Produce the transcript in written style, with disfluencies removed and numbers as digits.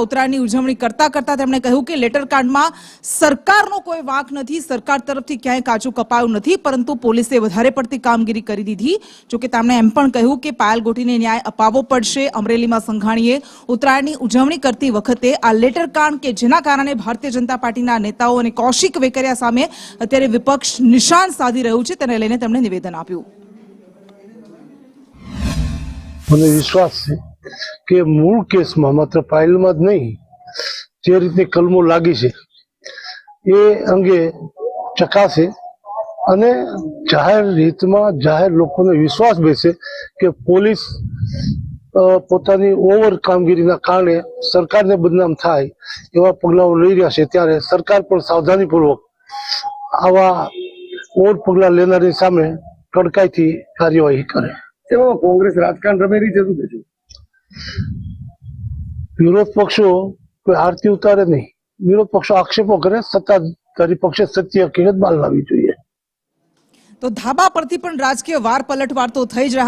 ઉત્તરાયણની ઉજવણી કરતા કરતા તેમણે કહ્યું કે લેટર કાર્ડમાં સરકારનો કોઈ વાંક નથી, સરકાર તરફથી ક્યાંય કાચું કપાયું નથી, પરંતુ પોલીસે વધારે પડતી કામગીરી કરી દીધી। જોકે તેમણે એમ પણ કહ્યું કે પાયલ ગોટીને ન્યાય અપાવવો પડશે। અમરેલીમાં સંઘાણીએ ઉત્તરાયણની ઉજવણી કરતી વખતે આ લેટર કાર્ડ કે જેના કારણે ભારતીય જનતા પાર્ટીના નેતાઓ અને કૌશિક વેકરિયા સામે અત્યારે વિપક્ષ નિશાન સાધી રહ્યું છે, તેને લઈને તેમણે નિવેદન આપ્યું। મને વિશ્વાસ છે કે મૂળ કેસમાં માત્ર પાયલમાં જ નહીં, જે રીતની કલમો લાગી છે એ અંગે ચકાસે અને જાહેર હિતમાં જાહેર લોકોને વિશ્વાસ બેસે કે પોલીસ પોતાની ઓવર કામગીરીના કારણે સરકારને બદનામ થાય એવા પગલાઓ લઈ રહ્યા છે, ત્યારે સરકાર પણ સાવધાનીપૂર્વક આવા ઓવર પગલાં લેનારની સામે કડકાઈથી કાર્યવાહી કરે। કોંગ્રેસ રાજકારણ રમી રહી છે શું કે છે? વિરોધ પક્ષો કોઈ આરતી ઉતારે નહીં, વિરોધ પક્ષો આક્ષેપો કરે, સત્તાધારી પક્ષે સત્ય હકીકત બહાર લાવવી જોઈએ। તો ધાબા પરથી પણ રાજકીય વાર પલટવાર તો થઈ જ રહ્યા